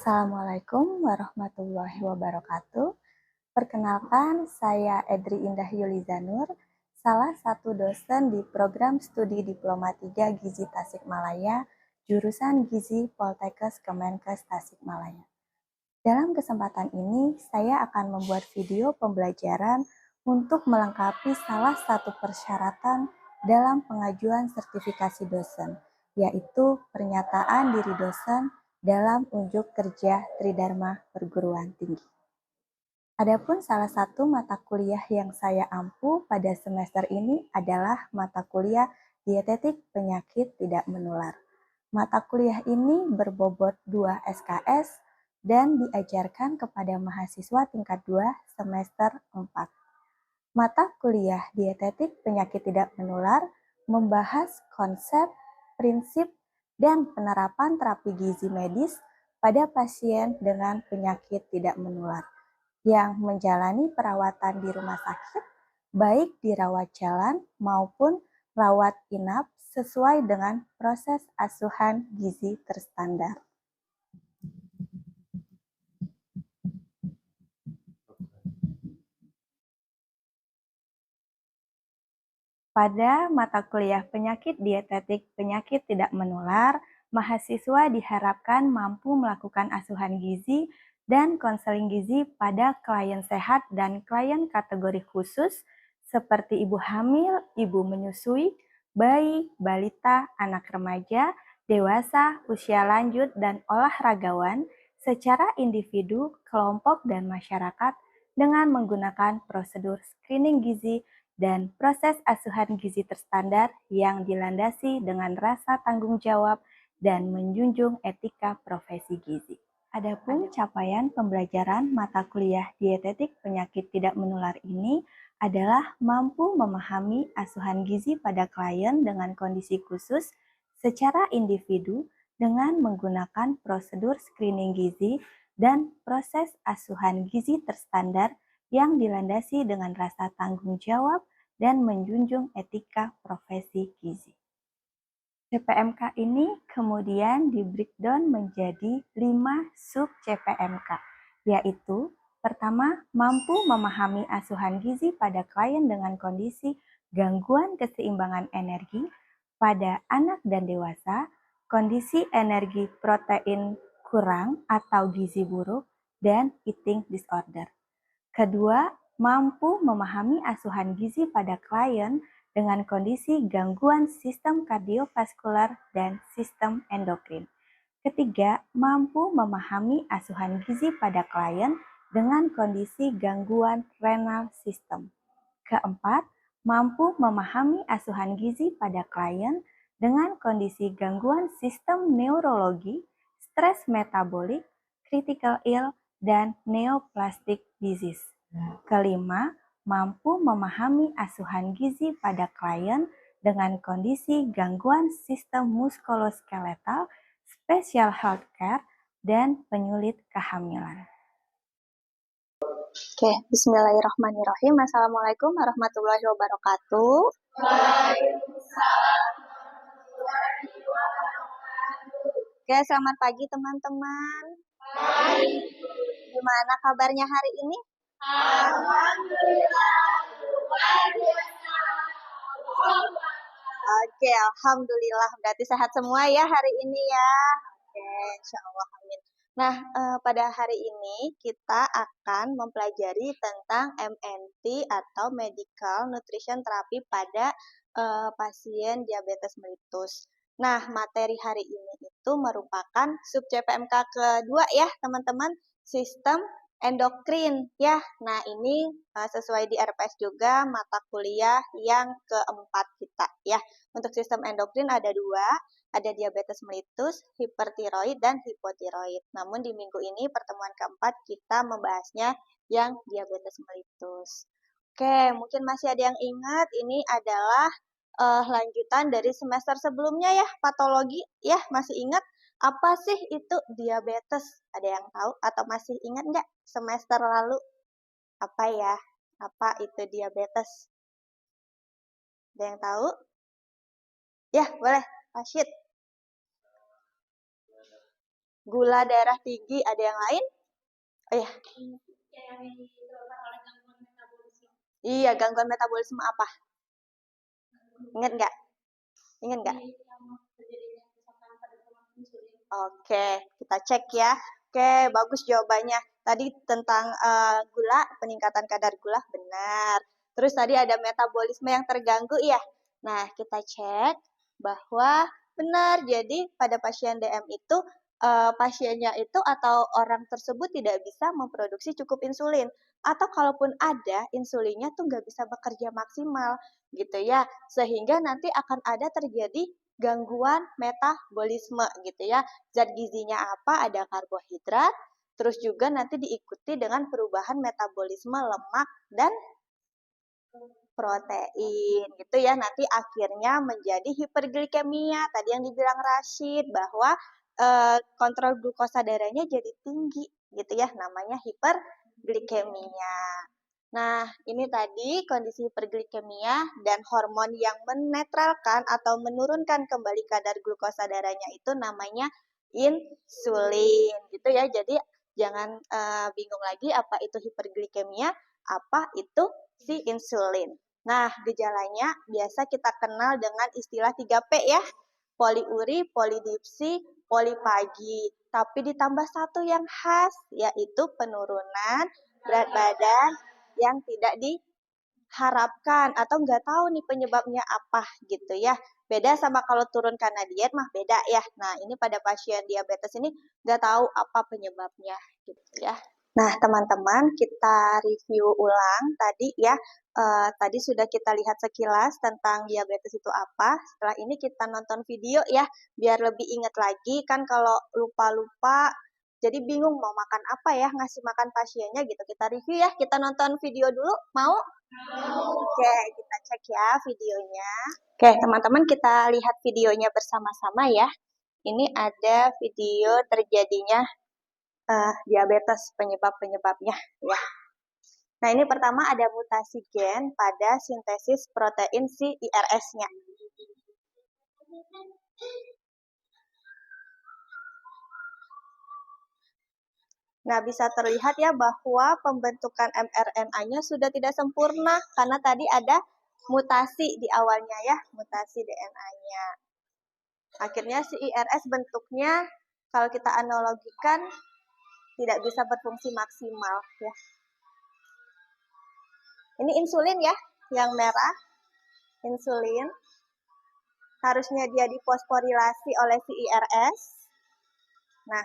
Assalamualaikum warahmatullahi wabarakatuh. Perkenalkan, saya Edri Indah Yulizanur, salah satu dosen di program studi Diploma 3 Gizi Tasikmalaya, jurusan Gizi Poltekkes Kemenkes Tasikmalaya. Dalam kesempatan ini, saya akan membuat video pembelajaran untuk melengkapi salah satu persyaratan dalam pengajuan sertifikasi dosen, yaitu pernyataan diri dosen dalam unjuk kerja Tridharma Perguruan Tinggi. Adapun salah satu mata kuliah yang saya ampu pada semester ini adalah mata kuliah Dietetik Penyakit Tidak Menular. Mata kuliah ini berbobot 2 SKS dan diajarkan kepada mahasiswa tingkat 2 semester 4. Mata kuliah Dietetik Penyakit Tidak Menular membahas konsep, prinsip, dan penerapan terapi gizi medis pada pasien dengan penyakit tidak menular yang menjalani perawatan di rumah sakit, baik di rawat jalan maupun rawat inap sesuai dengan proses asuhan gizi terstandar. Pada mata kuliah penyakit dietetik penyakit tidak menular, mahasiswa diharapkan mampu melakukan asuhan gizi dan konseling gizi pada klien sehat dan klien kategori khusus seperti ibu hamil, ibu menyusui, bayi, balita, anak remaja, dewasa, usia lanjut, dan olahragawan secara individu, kelompok, dan masyarakat dengan menggunakan prosedur screening gizi dan proses asuhan gizi terstandar yang dilandasi dengan rasa tanggung jawab dan menjunjung etika profesi gizi. Adapun capaian pembelajaran mata kuliah dietetik penyakit tidak menular ini adalah mampu memahami asuhan gizi pada klien dengan kondisi khusus secara individu dengan menggunakan prosedur screening gizi dan proses asuhan gizi terstandar yang dilandasi dengan rasa tanggung jawab dan menjunjung etika profesi gizi. CPMK ini kemudian di-breakdown menjadi 5 sub CPMK, yaitu pertama, mampu memahami asuhan gizi pada klien dengan kondisi gangguan keseimbangan energi pada anak dan dewasa, kondisi energi protein kurang atau gizi buruk, dan eating disorder. Kedua, mampu memahami asuhan gizi pada klien dengan kondisi gangguan sistem kardiovaskular dan sistem endokrin. Ketiga, mampu memahami asuhan gizi pada klien dengan kondisi gangguan renal sistem. Keempat, mampu memahami asuhan gizi pada klien dengan kondisi gangguan sistem neurologi, stres metabolik, critical ill, dan neoplastic disease. Kelima, mampu memahami asuhan gizi pada klien dengan kondisi gangguan sistem muskuloskeletal, special healthcare, dan penyulit kehamilan. Oke, bismillahirrahmanirrahim. Assalamualaikum warahmatullahi wabarakatuh. Waalaikumsalam warahmatullahi wabarakatuh. Oke, selamat pagi teman-teman. Pagi. Gimana kabarnya hari ini? Alhamdulillah. Oke, alhamdulillah. Berarti sehat semua ya hari ini ya. Oke, insya Allah, amin. Nah, pada hari ini kita akan mempelajari tentang MNT atau Medical Nutrition Therapy pada pasien diabetes mellitus. Nah, materi hari ini itu merupakan sub CPMK kedua ya, teman-teman, sistem endokrin ya. Nah, ini sesuai di RPS juga mata kuliah yang keempat kita ya. Untuk sistem endokrin ada dua, ada diabetes mellitus, hipertiroid, dan hipotiroid. Namun di minggu ini pertemuan keempat kita membahasnya yang diabetes mellitus. Oke, mungkin masih ada yang ingat ini adalah lanjutan dari semester sebelumnya ya, patologi ya, masih ingat apa sih itu diabetes? Ada yang tahu atau masih ingat nggak semester lalu? Apa ya? Apa itu diabetes? Ada yang tahu? Ya, boleh. Rashid. Gula darah tinggi, ada yang lain? Oh ya. Iya, gangguan metabolisme apa? Ingat nggak? Ingat nggak? Oke, kita cek ya. Oke, bagus jawabannya. Tadi tentang gula, peningkatan kadar gula, benar. Terus tadi ada metabolisme yang terganggu ya. Nah, kita cek bahwa benar. Jadi pada pasien DM itu, pasiennya itu atau orang tersebut tidak bisa memproduksi cukup insulin. Atau kalaupun ada, insulinnya tuh nggak bisa bekerja maksimal gitu ya. Sehingga nanti akan ada terjadi gangguan metabolisme gitu ya. Zat gizinya apa? Ada karbohidrat, terus juga nanti diikuti dengan perubahan metabolisme lemak dan protein gitu ya. Nanti akhirnya menjadi hiperglikemia. Tadi yang dibilang Rashid bahwa kontrol glukosa darahnya jadi tinggi gitu ya. Namanya hiperglikemia. Nah, ini tadi kondisi hiperglikemia dan hormon yang menetralkan atau menurunkan kembali kadar glukosa darahnya itu namanya insulin gitu ya. Jadi jangan bingung lagi apa itu hiperglikemia, apa itu si insulin. Nah, gejalanya biasa kita kenal dengan istilah 3P ya. Poliuri, polidipsi, polipagi. Tapi ditambah satu yang khas yaitu penurunan berat badan yang tidak diharapkan atau nggak tahu nih penyebabnya apa gitu ya. Beda sama kalau turun karena diet mah beda ya. Nah, ini pada pasien diabetes ini nggak tahu apa penyebabnya gitu ya. Nah, teman-teman, kita review ulang tadi ya. Tadi sudah kita lihat sekilas tentang diabetes itu apa. Setelah ini kita nonton video ya, biar lebih ingat lagi. Kan kalau lupa-lupa, jadi bingung mau makan apa ya, ngasih makan pasiennya gitu. Kita review ya, kita nonton video dulu, mau? Oke, kita cek ya videonya. Oke, teman-teman kita lihat videonya bersama-sama ya. Ini ada video terjadinya diabetes, penyebab-penyebabnya ya. Nah, ini pertama ada mutasi gen pada sintesis protein si IRS-nya. Nah, bisa terlihat ya bahwa pembentukan mRNA-nya sudah tidak sempurna karena tadi ada mutasi di awalnya ya, mutasi DNA-nya. Akhirnya si IRS bentuknya kalau kita analogikan tidak bisa berfungsi maksimal ya. Ini insulin ya, yang merah. Insulin. Harusnya dia difosforilasi oleh si IRS. Nah,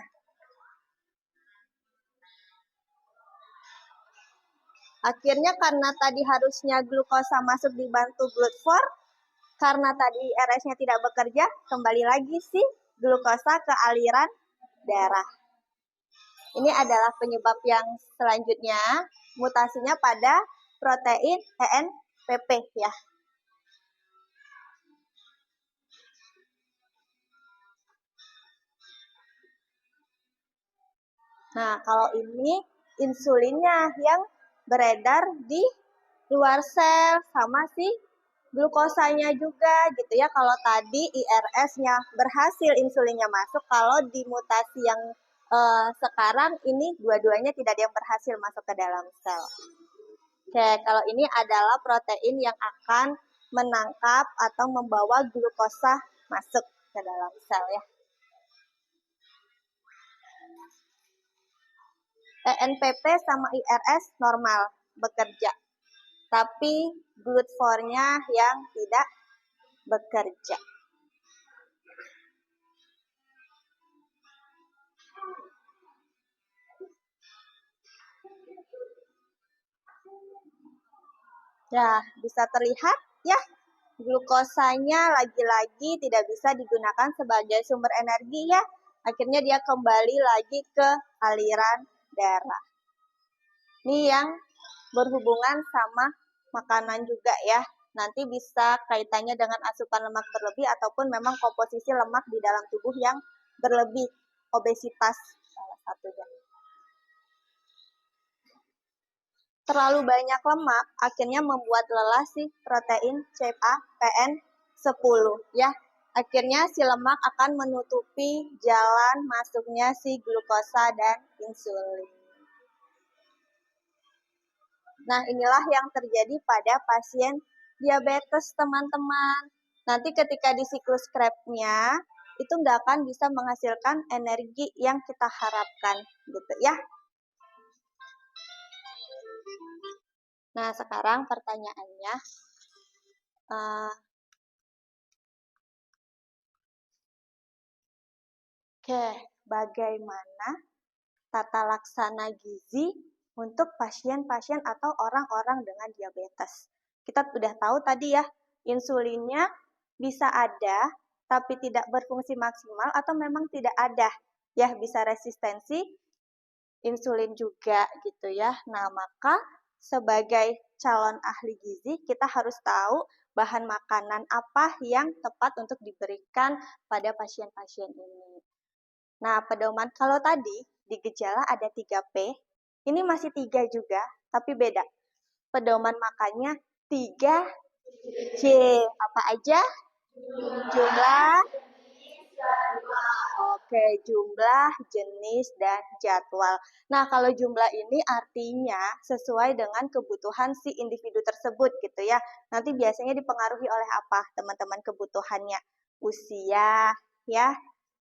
akhirnya karena tadi harusnya glukosa masuk dibantu GLUT4, karena tadi IRS-nya tidak bekerja, kembali lagi si glukosa ke aliran darah. Ini adalah penyebab yang selanjutnya, mutasinya pada protein ENPP ya. Nah, kalau ini insulinnya yang beredar di luar sel sama si glukosanya juga gitu ya. Kalau tadi IRS-nya berhasil insulinnya masuk, kalau di mutasi yang sekarang ini dua-duanya tidak ada yang berhasil masuk ke dalam sel. Oke, kalau ini adalah protein yang akan menangkap atau membawa glukosa masuk ke dalam sel ya. ENPP sama IRS normal bekerja, tapi GLUT4-nya yang tidak bekerja. Ya, bisa terlihat ya, glukosanya lagi-lagi tidak bisa digunakan sebagai sumber energi ya. Akhirnya dia kembali lagi ke aliran darah. Ini yang berhubungan sama makanan juga ya. Nanti bisa kaitannya dengan asupan lemak berlebih ataupun memang komposisi lemak di dalam tubuh yang berlebih. Obesitas salah satunya. Terlalu banyak lemak akhirnya membuat lelah si protein CPA-PN10 ya. akhirnya si lemak akan menutupi jalan masuknya si glukosa dan insulin. Nah, inilah yang terjadi pada pasien diabetes, teman-teman. Nanti ketika di siklus Krebsnya, itu nggak akan bisa menghasilkan energi yang kita harapkan, gitu ya. Nah, sekarang pertanyaannya, bagaimana tata laksana gizi untuk pasien-pasien atau orang-orang dengan diabetes? Kita sudah tahu tadi ya, insulinnya bisa ada, tapi tidak berfungsi maksimal atau memang tidak ada. Ya, bisa resistensi insulin juga gitu ya. Nah, maka sebagai calon ahli gizi, kita harus tahu bahan makanan apa yang tepat untuk diberikan pada pasien-pasien ini. Nah, pedoman kalau tadi di gejala ada 3P, ini masih 3 juga, tapi beda. Pedoman makannya 3J. Apa aja? Jumlah, oke, jumlah, jenis, dan jadwal. Nah, kalau jumlah ini artinya sesuai dengan kebutuhan si individu tersebut gitu ya. Nanti biasanya dipengaruhi oleh apa, teman-teman, kebutuhannya? Usia, ya,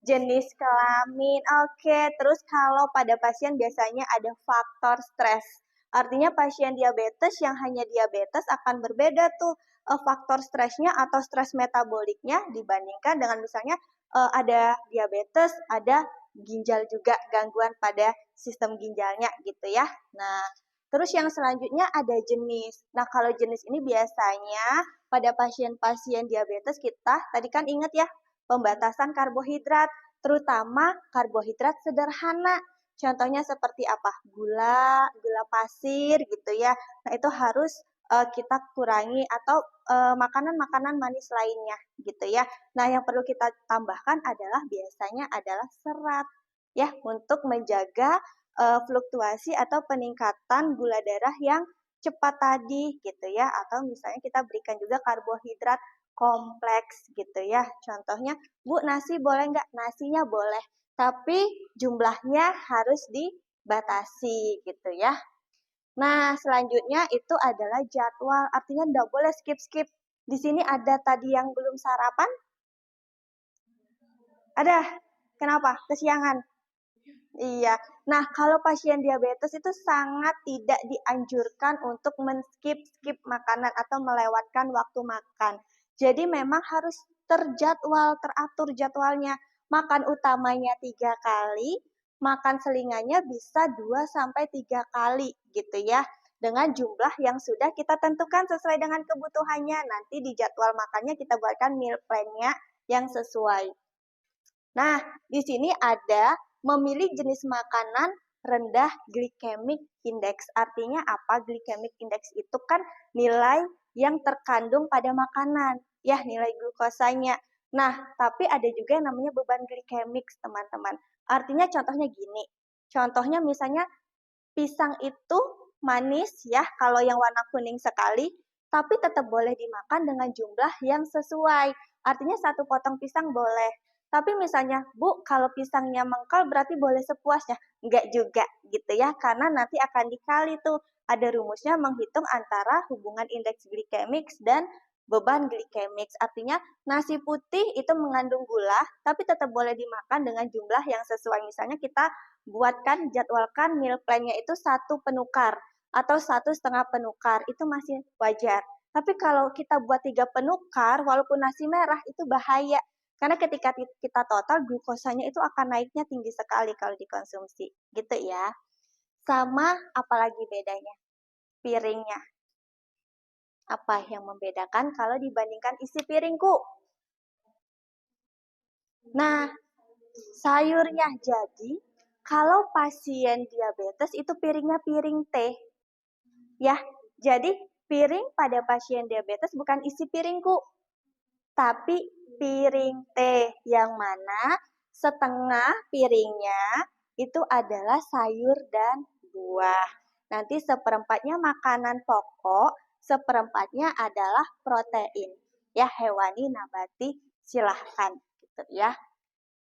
jenis kelamin. Oke, terus kalau pada pasien biasanya ada faktor stres. Artinya pasien diabetes yang hanya diabetes akan berbeda tuh faktor stresnya atau stres metaboliknya dibandingkan dengan misalnya ada diabetes, ada ginjal juga, gangguan pada sistem ginjalnya gitu ya. Nah, terus yang selanjutnya ada jenis. Nah, kalau jenis ini biasanya pada pasien-pasien diabetes kita, tadi kan ingat ya, pembatasan karbohidrat, terutama karbohidrat sederhana. Contohnya seperti apa? Gula, gula pasir gitu ya. Nah, itu harus kita kurangi atau makanan-makanan manis lainnya gitu ya. Nah, yang perlu kita tambahkan adalah biasanya adalah serat ya untuk menjaga fluktuasi atau peningkatan gula darah yang cepat tadi gitu ya, atau misalnya kita berikan juga karbohidrat kompleks gitu ya. Contohnya, Bu, nasi boleh nggak? Nasinya boleh, tapi jumlahnya harus dibatasi gitu ya. Nah, selanjutnya itu adalah jadwal, artinya nggak boleh skip-skip. Di sini ada tadi yang belum sarapan? Ada? Kenapa? Kesiangan? Iya. Nah, kalau pasien diabetes itu sangat tidak dianjurkan untuk men-skip-skip makanan atau melewatkan waktu makan. Jadi memang harus terjadwal, teratur jadwalnya. Makan utamanya 3 kali, makan selingannya bisa 2-3 kali gitu ya. Dengan jumlah yang sudah kita tentukan sesuai dengan kebutuhannya. Nanti di jadwal makannya kita buatkan meal plan-nya yang sesuai. Nah, di sini ada memilih jenis makanan rendah glycemic index. Artinya apa? Glycemic index itu kan nilai yang terkandung pada makanan, ya, nilai glukosanya. Nah, tapi ada juga yang namanya beban glikemik, teman-teman. Artinya contohnya gini. Contohnya misalnya pisang itu manis ya, kalau yang warna kuning sekali, tapi tetap boleh dimakan dengan jumlah yang sesuai. Artinya satu potong pisang boleh. Tapi misalnya, Bu, kalau pisangnya mengkal berarti boleh sepuasnya. Enggak juga gitu ya, karena nanti akan dikali tuh. Ada rumusnya menghitung antara hubungan indeks glikemik dan beban glikemik. Artinya nasi putih itu mengandung gula, tapi tetap boleh dimakan dengan jumlah yang sesuai. Misalnya kita buatkan, jadwalkan meal plan-nya itu 1 penukar atau 1,5 penukar, itu masih wajar. Tapi kalau kita buat 3 penukar, walaupun nasi merah, itu bahaya. Karena ketika kita total, glukosanya itu akan naiknya tinggi sekali kalau dikonsumsi. Gitu ya. Sama apalagi bedanya? Piringnya. Apa yang membedakan kalau dibandingkan isi piringku? Nah, sayurnya. Jadi, kalau pasien diabetes itu piringnya piring teh. Ya, jadi piring pada pasien diabetes bukan isi piringku, tapi piring teh yang mana setengah piringnya itu adalah sayur dan buah. Nanti seperempatnya makanan pokok, seperempatnya adalah protein. Ya, hewani, nabati, silahkan gitu ya.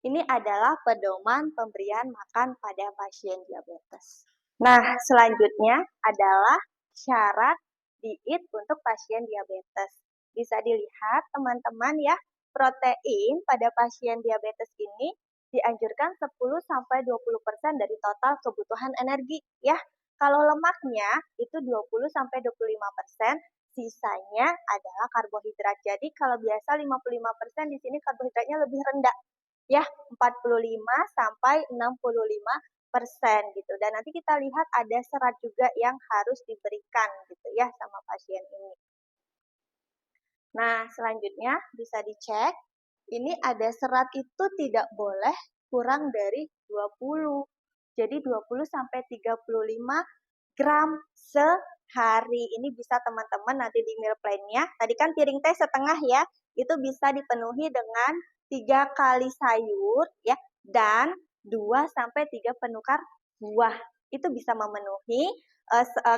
Ini adalah pedoman pemberian makan pada pasien diabetes. Nah, selanjutnya adalah syarat diet untuk pasien diabetes. Bisa dilihat teman-teman ya, protein pada pasien diabetes ini dianjurkan 10-20% dari total kebutuhan energi ya. Kalau lemaknya itu 20-25%, sisanya adalah karbohidrat. Jadi kalau biasa 55%, di sini karbohidratnya lebih rendah ya, 45 sampai 65% gitu. Dan nanti kita lihat ada serat juga yang harus diberikan gitu ya sama pasien ini. Nah, selanjutnya bisa dicek. Ini ada serat itu tidak boleh kurang dari 20. Jadi 20 sampai 35 gram sehari. Ini bisa teman-teman nanti di meal plan-nya. Tadi kan piring teh setengah ya. Itu bisa dipenuhi dengan 3 kali sayur ya dan 2 sampai 3 penukar buah. Itu bisa memenuhi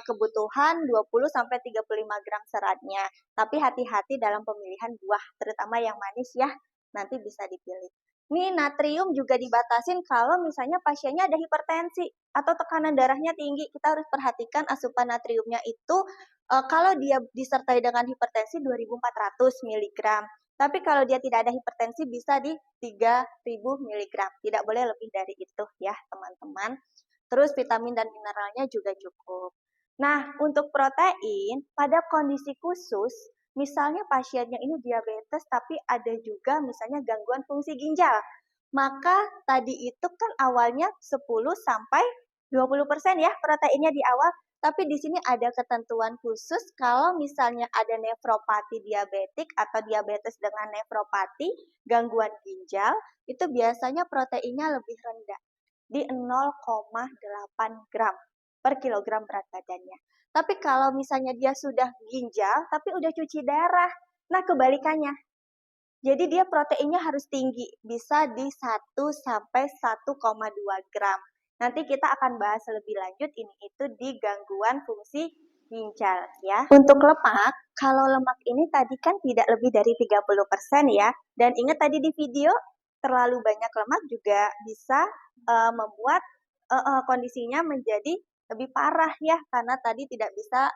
kebutuhan 20 sampai 35 gram seratnya. Tapi hati-hati dalam pemilihan buah, terutama yang manis ya. Nanti bisa dipilih. Nih, natrium juga dibatasin kalau misalnya pasiennya ada hipertensi atau tekanan darahnya tinggi. Kita harus perhatikan asupan natriumnya itu kalau dia disertai dengan hipertensi 2.400 mg. Tapi kalau dia tidak ada hipertensi bisa di 3.000 mg. Tidak boleh lebih dari itu ya teman-teman. Terus vitamin dan mineralnya juga cukup. Nah, untuk protein, pada kondisi khusus, misalnya pasiennya ini diabetes tapi ada juga misalnya gangguan fungsi ginjal. Maka tadi itu kan awalnya 10 sampai 20% ya proteinnya di awal, tapi di sini ada ketentuan khusus kalau misalnya ada nefropati diabetik atau diabetes dengan nefropati, gangguan ginjal, itu biasanya proteinnya lebih rendah di 0,8 gram per kilogram berat badannya. Tapi kalau misalnya dia sudah ginjal, tapi udah cuci darah, nah kebalikannya. Jadi dia proteinnya harus tinggi, bisa di 1 sampai 1,2 gram. Nanti kita akan bahas lebih lanjut ini itu di gangguan fungsi ginjal ya. Untuk lemak, kalau lemak ini tadi kan tidak lebih dari 30% ya. Dan ingat tadi di video, terlalu banyak lemak juga bisa membuat kondisinya menjadi lebih parah ya, karena tadi tidak bisa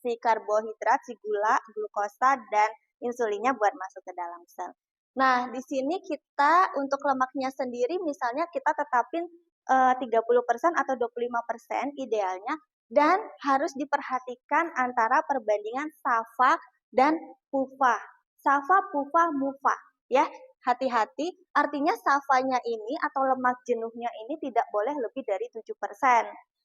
si karbohidrat, si gula, glukosa, dan insulinnya buat masuk ke dalam sel. Nah, di sini kita untuk lemaknya sendiri misalnya kita tetapin 30% atau 25% idealnya, dan harus diperhatikan antara perbandingan SAFA dan PUFA. SAFA, PUFA, MUFA ya. Hati-hati, artinya SAFA-nya ini atau lemak jenuhnya ini tidak boleh lebih dari 7%.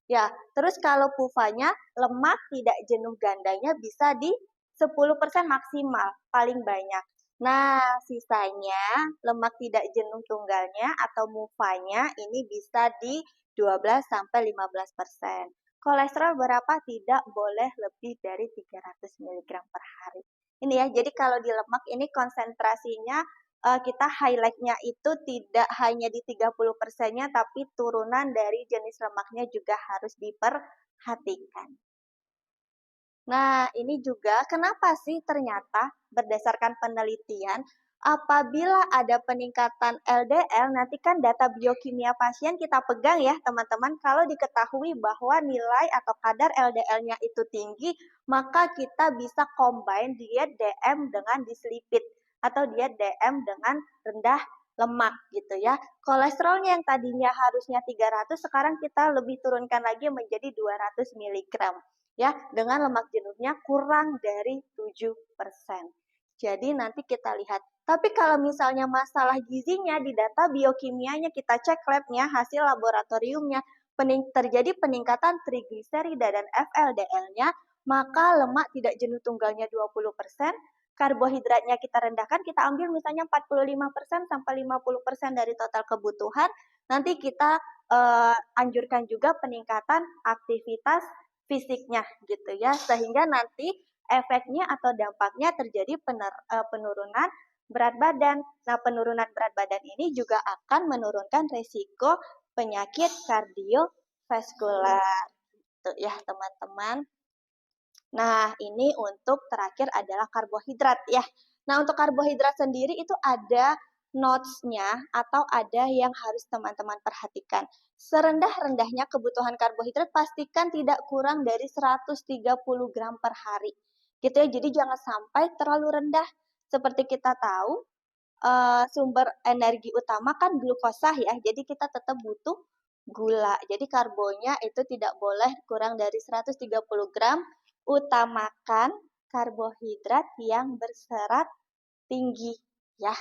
Ya, terus kalau PUFA-nya lemak tidak jenuh gandanya bisa di 10% maksimal, paling banyak. Nah, sisanya lemak tidak jenuh tunggalnya atau MUFA-nya ini bisa di 12-15%. Kolesterol berapa? Tidak boleh lebih dari 300 mg per hari. Ini ya, jadi kalau di lemak ini konsentrasinya kita highlight-nya itu tidak hanya di 30%-nya, tapi turunan dari jenis lemaknya juga harus diperhatikan. Nah, ini juga kenapa sih ternyata berdasarkan penelitian, apabila ada peningkatan LDL, nanti kan data biokimia pasien kita pegang ya teman-teman, kalau diketahui bahwa nilai atau kadar LDL-nya itu tinggi, maka kita bisa combine diet DM dengan dislipid atau diet DM dengan rendah lemak gitu ya. Kolesterolnya yang tadinya harusnya 300, sekarang kita lebih turunkan lagi menjadi 200 mg. Ya, dengan lemak jenuhnya kurang dari 7%. Jadi nanti kita lihat. Tapi kalau misalnya masalah gizinya di data biokimianya kita cek labnya, hasil laboratoriumnya, terjadi peningkatan trigliserida dan FLDL-nya, maka lemak tidak jenuh tunggalnya 20%, karbohidratnya kita rendahkan, kita ambil misalnya 45% sampai 50% dari total kebutuhan, nanti kita anjurkan juga peningkatan aktivitas fisiknya gitu ya, sehingga nanti efeknya atau dampaknya terjadi penurunan berat badan. Nah, penurunan berat badan ini juga akan menurunkan resiko penyakit kardiovaskular. Tuh ya, teman-teman. Nah, ini untuk terakhir adalah karbohidrat ya. Nah, untuk karbohidrat sendiri itu ada notes-nya atau ada yang harus teman-teman perhatikan. Serendah-rendahnya kebutuhan karbohidrat pastikan tidak kurang dari 130 gram per hari. Gitu ya, jadi jangan sampai terlalu rendah. Seperti kita tahu, sumber energi utama kan glukosa ya, jadi kita tetap butuh gula. Jadi karbonya itu tidak boleh kurang dari 130 gram, utamakan karbohidrat yang berserat tinggi ya.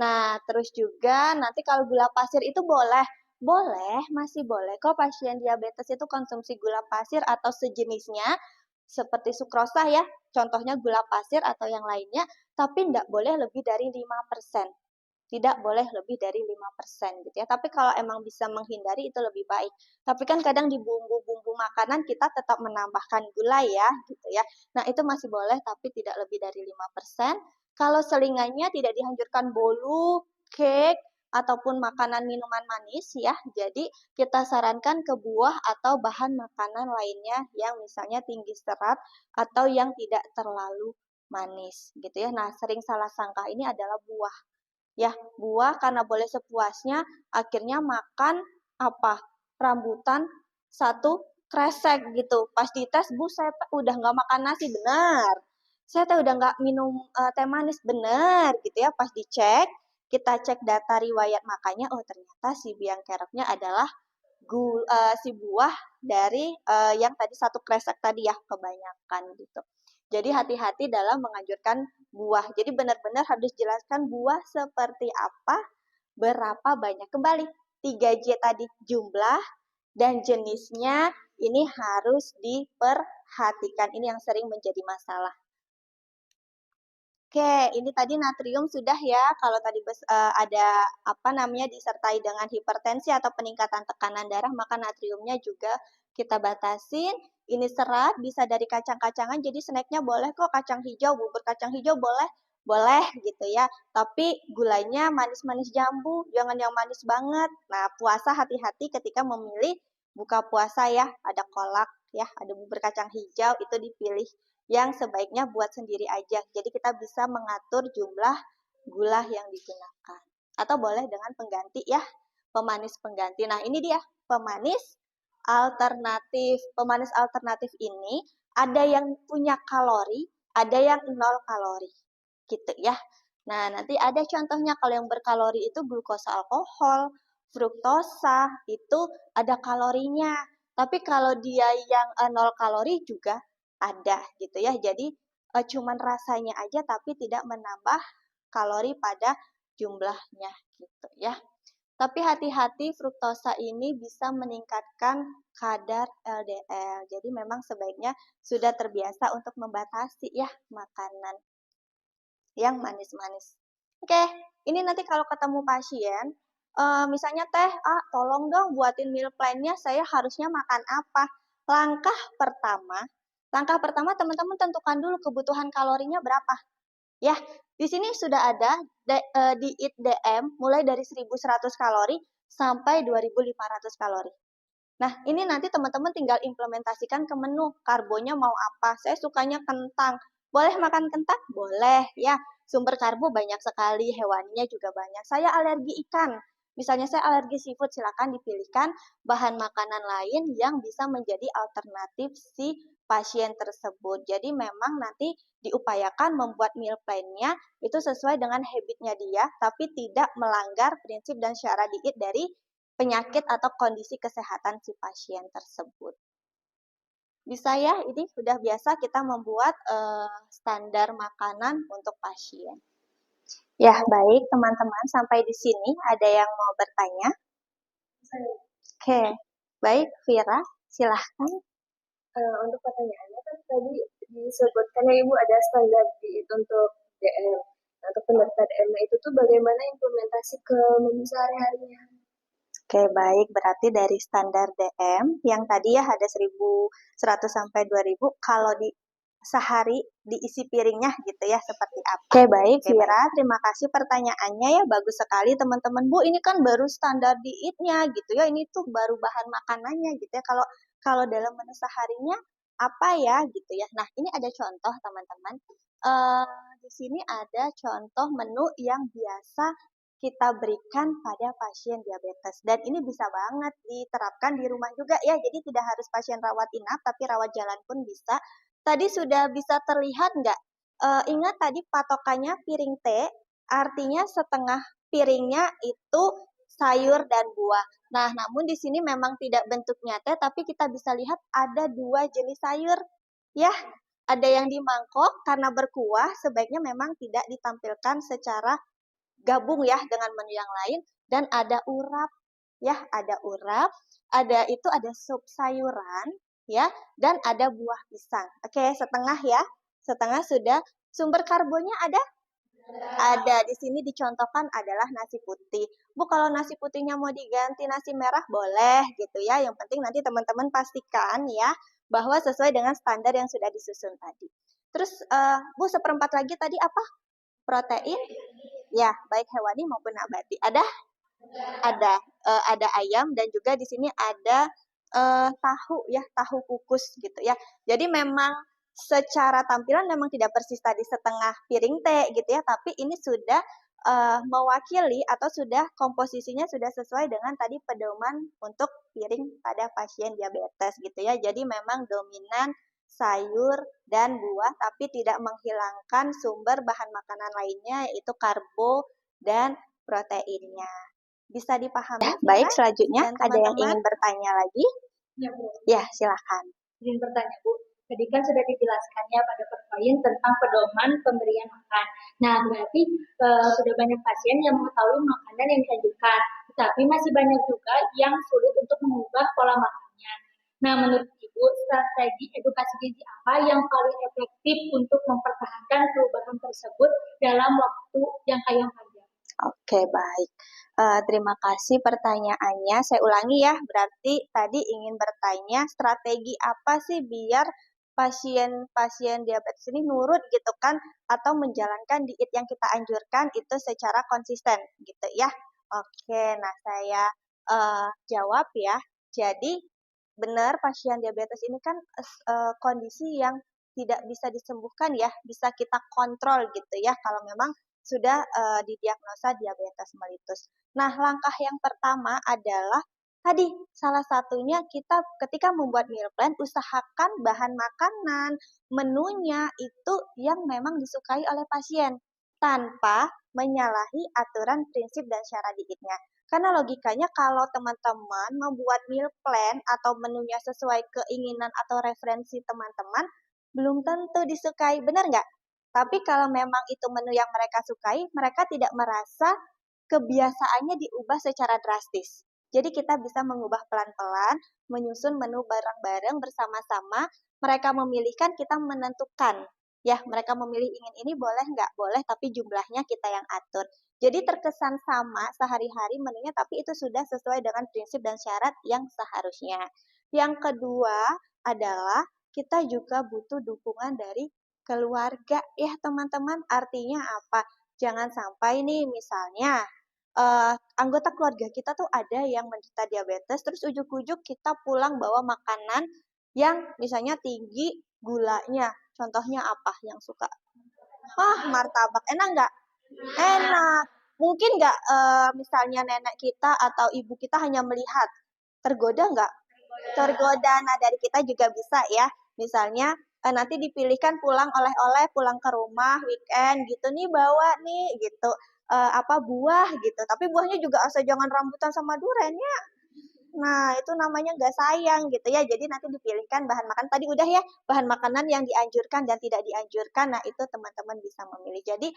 Nah, terus juga nanti kalau gula pasir itu boleh. Boleh, masih boleh kok pasien diabetes itu konsumsi gula pasir atau sejenisnya seperti sukrosa ya. Contohnya gula pasir atau yang lainnya, tapi tidak boleh lebih dari 5%. Tidak boleh lebih dari 5% gitu ya. Tapi kalau emang bisa menghindari itu lebih baik. Tapi kan kadang di bumbu-bumbu makanan kita tetap menambahkan gula ya gitu ya. Nah, itu masih boleh tapi tidak lebih dari 5%. Kalau selingannya tidak dianjurkan bolu, cake, ataupun makanan minuman manis ya. Jadi kita sarankan ke buah atau bahan makanan lainnya yang misalnya tinggi serat atau yang tidak terlalu manis gitu ya. Nah, sering salah sangka ini adalah buah. Ya, buah karena boleh sepuasnya akhirnya makan apa? Rambutan satu kresek gitu. Pas dites, Bu, saya udah nggak makan nasi, benar. Saya teh udah nggak minum teh manis, bener gitu ya. Pas dicek, kita cek data riwayat makannya, oh ternyata si biang keroknya adalah si buah dari yang tadi satu kresek tadi ya, kebanyakan gitu. Jadi hati-hati dalam menganjurkan buah. Jadi benar-benar harus jelaskan buah seperti apa, berapa banyak. Kembali, 3J tadi jumlah dan jenisnya ini harus diperhatikan. Ini yang sering menjadi masalah. Oke, ini tadi natrium sudah ya. Kalau tadi ada apa namanya disertai dengan hipertensi atau peningkatan tekanan darah, maka natriumnya juga kita batasin. Ini serat bisa dari kacang-kacangan, jadi snacknya boleh kok kacang hijau, bubur kacang hijau boleh, boleh gitu ya. Tapi gulanya manis-manis jambu, jangan yang manis banget. Nah, puasa hati-hati ketika memilih buka puasa ya. Ada kolak ya, ada bubur kacang hijau itu dipilih yang sebaiknya buat sendiri aja. Jadi kita bisa mengatur jumlah gula yang digunakan. Atau boleh dengan pengganti ya, pemanis pengganti. Nah ini dia, pemanis alternatif. Pemanis alternatif ini ada yang punya kalori, ada yang 0 kalori. Gitu ya. Nah nanti ada contohnya kalau yang berkalori itu glukosa alkohol, fruktosa, itu ada kalorinya. Tapi kalau dia yang 0 kalori juga ada gitu ya. Jadi cuman rasanya aja tapi tidak menambah kalori pada jumlahnya gitu ya. Tapi hati-hati fruktosa ini bisa meningkatkan kadar LDL. Jadi memang sebaiknya sudah terbiasa untuk membatasi ya makanan yang manis-manis. Oke, ini nanti kalau ketemu pasien, misalnya teh, tolong dong buatin meal plan-nya, saya harusnya makan apa? Langkah pertama teman-teman tentukan dulu kebutuhan kalorinya berapa. Ya, di sini sudah ada diet DM mulai dari 1.100 kalori sampai 2.500 kalori. Nah, ini nanti teman-teman tinggal implementasikan ke menu. Karbonya mau apa? Saya sukanya kentang. Boleh makan kentang? Boleh, ya. Sumber karbo banyak sekali, hewaninya juga banyak. Saya alergi ikan. Misalnya saya alergi seafood, silakan dipilihkan bahan makanan lain yang bisa menjadi alternatif si pasien tersebut. Jadi memang nanti diupayakan membuat meal plan-nya itu sesuai dengan habitnya dia, tapi tidak melanggar prinsip dan syarat diet dari penyakit atau kondisi kesehatan si pasien tersebut. Bisa ya, ini sudah biasa kita membuat standar makanan untuk pasien. Ya, baik teman-teman, sampai di sini ada yang mau bertanya? Oke, baik Vira, silahkan. Untuk pertanyaannya kan tadi disebutkan ya Ibu ada standar diet untuk DM. Nah, untuk penderita DM itu tuh bagaimana implementasi ke menu sehari-harinya? Oke, baik. Berarti dari standar DM yang tadi ya ada 1.100 sampai 2.000, kalau di sehari diisi piringnya gitu ya, seperti apa? Oke, baik Vira, terima kasih pertanyaannya ya, bagus sekali teman-teman. Bu, ini kan baru standar dietnya gitu ya, ini tuh baru bahan makanannya gitu ya. Kalau dalam menu seharinya apa ya gitu ya. Nah, ini ada contoh teman-teman. di sini ada contoh menu yang biasa kita berikan pada pasien diabetes. Dan ini bisa banget diterapkan di rumah juga ya. Jadi tidak harus pasien rawat inap, tapi rawat jalan pun bisa. Tadi sudah bisa terlihat nggak? Ingat tadi patokannya piring T, artinya setengah piringnya itu sayur dan buah. Nah, namun di sini memang tidak bentuknya T, tapi kita bisa lihat ada 2 jenis sayur. Ya, ada yang di mangkok karena berkuah, sebaiknya memang tidak ditampilkan secara gabung ya dengan menu yang lain, dan ada urap ya, ada sup sayuran ya, dan ada buah pisang. Oke, setengah ya. Setengah sudah. Sumber karbonnya ada? Ada. Di sini dicontohkan adalah nasi putih. Bu, kalau nasi putihnya mau diganti nasi merah boleh gitu ya. Yang penting nanti teman-teman pastikan ya bahwa sesuai dengan standar yang sudah disusun tadi. Terus Bu, seperempat lagi tadi apa? Protein? Ya, baik hewani maupun nabati. Ada? Ada ayam, dan juga di sini ada tahu ya, tahu kukus gitu ya. Jadi memang secara tampilan memang tidak persis tadi setengah piring teh gitu ya, tapi ini sudah mewakili atau sudah komposisinya sudah sesuai dengan tadi pedoman untuk piring pada pasien diabetes gitu ya. Jadi memang dominan sayur dan buah, tapi tidak menghilangkan sumber bahan makanan lainnya, yaitu karbo dan proteinnya. Bisa dipahami? Ya, baik, selanjutnya dan ada yang ingin bertanya lagi? Ya, Bu. Ya, silakan. Izin bertanya, Bu. Tadi kan sudah dijelaskannya pada perpoin tentang pedoman pemberian makan. Nah, berarti sudah banyak pasien yang mengetahui makanan yang disajikan, tetapi masih banyak juga yang sulit untuk mengubah pola makannya. Nah, menurut Ibu, strategi edukasi gizi apa yang paling efektif untuk mempertahankan perubahan tersebut dalam waktu jangka yang panjang? Oke, baik. Terima kasih pertanyaannya. Saya ulangi ya, berarti tadi ingin bertanya strategi apa sih biar pasien diabetes ini nurut gitu kan, atau menjalankan diet yang kita anjurkan itu secara konsisten gitu ya. Oke, nah saya jawab ya. Jadi benar, pasien diabetes ini kan kondisi yang tidak bisa disembuhkan ya, bisa kita kontrol gitu ya kalau memang sudah didiagnosa diabetes mellitus. Nah, langkah yang pertama adalah tadi salah satunya kita ketika membuat meal plan usahakan bahan makanan, menunya itu yang memang disukai oleh pasien tanpa menyalahi aturan prinsip dan syarat dietnya. Karena logikanya kalau teman-teman membuat meal plan atau menunya sesuai keinginan atau referensi teman-teman, belum tentu disukai, benar nggak? Tapi kalau memang itu menu yang mereka sukai, mereka tidak merasa kebiasaannya diubah secara drastis. Jadi kita bisa mengubah pelan-pelan, menyusun menu bareng-bareng bersama-sama, mereka memilihkan, kita menentukan. Ya, mereka memilih ingin ini boleh nggak? Boleh, tapi jumlahnya kita yang atur. Jadi terkesan sama sehari-hari menunya, tapi itu sudah sesuai dengan prinsip dan syarat yang seharusnya. Yang kedua adalah kita juga butuh dukungan dari keluarga ya teman-teman. Artinya apa? Jangan sampai nih misalnya anggota keluarga kita tuh ada yang menderita diabetes, terus ujuk-ujuk kita pulang bawa makanan yang misalnya tinggi gulanya. Contohnya apa yang suka? Martabak. Enak nggak? Enak. Mungkin nggak misalnya nenek kita atau ibu kita hanya melihat, tergoda nggak? Tergoda. Nah, dari kita juga bisa ya. Misalnya nanti dipilihkan pulang oleh-oleh, pulang ke rumah weekend gitu nih, bawa nih gitu buah gitu. Tapi buahnya juga asal jangan rambutan sama durian ya. Nah, itu namanya nggak sayang gitu ya. Jadi nanti dipilihkan bahan makan. Tadi udah ya, bahan makanan yang dianjurkan dan tidak dianjurkan. Nah, itu teman-teman bisa memilih. Jadi,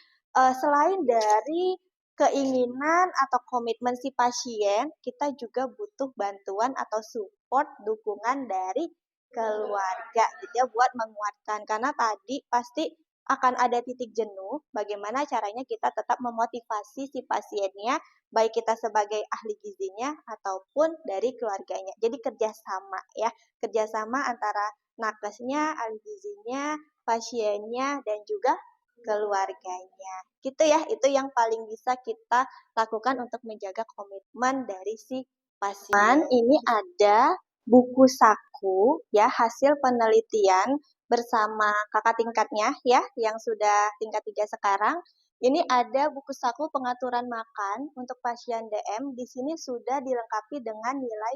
selain dari keinginan atau komitmen si pasien, kita juga butuh bantuan atau support, dukungan dari keluarga gitu ya, buat menguatkan. Karena tadi pasti akan ada titik jenuh, bagaimana caranya kita tetap memotivasi si pasiennya, baik kita sebagai ahli gizinya ataupun dari keluarganya. Jadi kerjasama ya, kerjasama antara nakesnya, ahli gizinya, pasiennya, dan juga keluarganya. Gitu ya, itu yang paling bisa kita lakukan untuk menjaga komitmen dari si pasien. Ini ada buku saku ya, hasil penelitian bersama kakak tingkatnya ya, yang sudah tingkat 3 sekarang. Ini ada buku saku pengaturan makan untuk pasien DM. Di sini sudah dilengkapi dengan nilai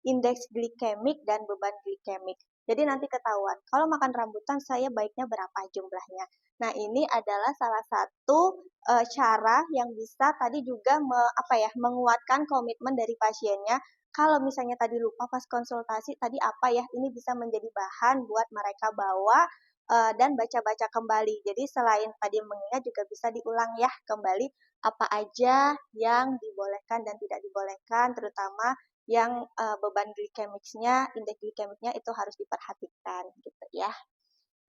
indeks glikemik dan beban glikemik. Jadi nanti ketahuan, kalau makan rambutan saya baiknya berapa jumlahnya. Nah, ini adalah salah satu cara yang bisa tadi juga menguatkan komitmen dari pasiennya. Kalau misalnya tadi lupa pas konsultasi, tadi apa ya, ini bisa menjadi bahan buat mereka bawa dan baca-baca kembali. Jadi selain tadi mengingat juga bisa diulang ya kembali apa aja yang dibolehkan dan tidak dibolehkan, terutama yang beban glikemiknya, indeks glikemiknya itu harus diperhatikan gitu ya.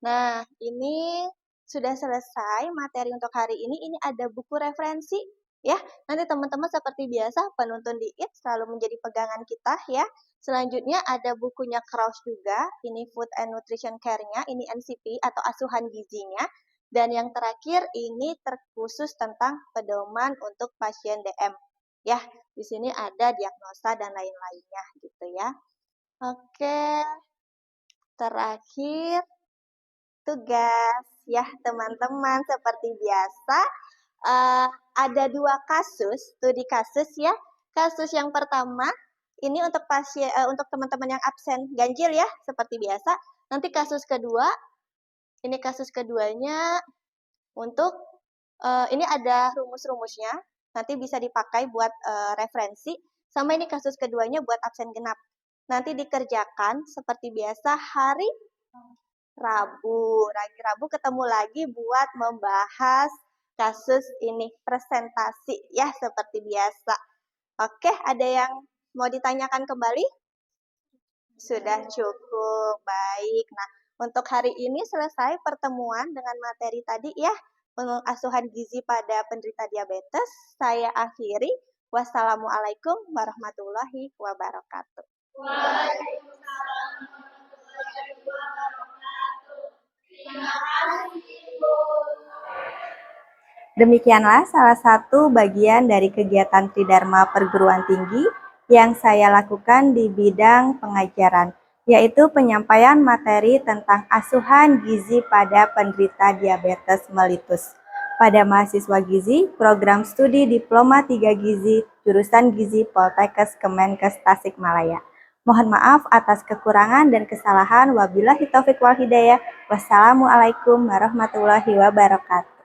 Nah, ini sudah selesai materi untuk hari ini. Ini ada buku referensi ya. Nanti teman-teman seperti biasa penuntun di IT selalu menjadi pegangan kita ya. Selanjutnya ada bukunya Kraus juga. Ini Food and Nutrition Care-nya, ini NCP atau asuhan gizinya. Dan yang terakhir ini terkhusus tentang pedoman untuk pasien DM. Ya, di sini ada diagnosa dan lain-lainnya gitu ya. Oke, terakhir tugas ya teman-teman, seperti biasa ada 2 kasus, studi kasus ya. Kasus yang pertama ini untuk pasien untuk teman-teman yang absen ganjil ya, seperti biasa. Nanti kasus kedua, ini kasus keduanya untuk ini ada rumus-rumusnya, nanti bisa dipakai buat referensi. Sama ini kasus keduanya buat absen genap. Nanti dikerjakan seperti biasa hari Rabu. Rabu ketemu lagi buat membahas kasus ini, presentasi ya seperti biasa. Oke, ada yang mau ditanyakan kembali? Sudah cukup, baik. Nah, untuk hari ini selesai pertemuan dengan materi tadi ya, asuhan gizi pada penderita diabetes. Saya akhiri. Wassalamualaikum warahmatullahi wabarakatuh. Waalaikumsalam warahmatullahi wabarakatuh. Terima kasih, Bu. Demikianlah salah satu bagian dari kegiatan Tridharma Perguruan Tinggi yang saya lakukan di bidang pengajaran, yaitu penyampaian materi tentang asuhan gizi pada penderita diabetes mellitus. Pada mahasiswa gizi, program studi Diploma 3 Gizi, jurusan Gizi Poltekkes Kemenkes Tasikmalaya. Mohon maaf atas kekurangan dan kesalahan. Wabillahi taufiq wal hidayah. Wassalamualaikum warahmatullahi wabarakatuh.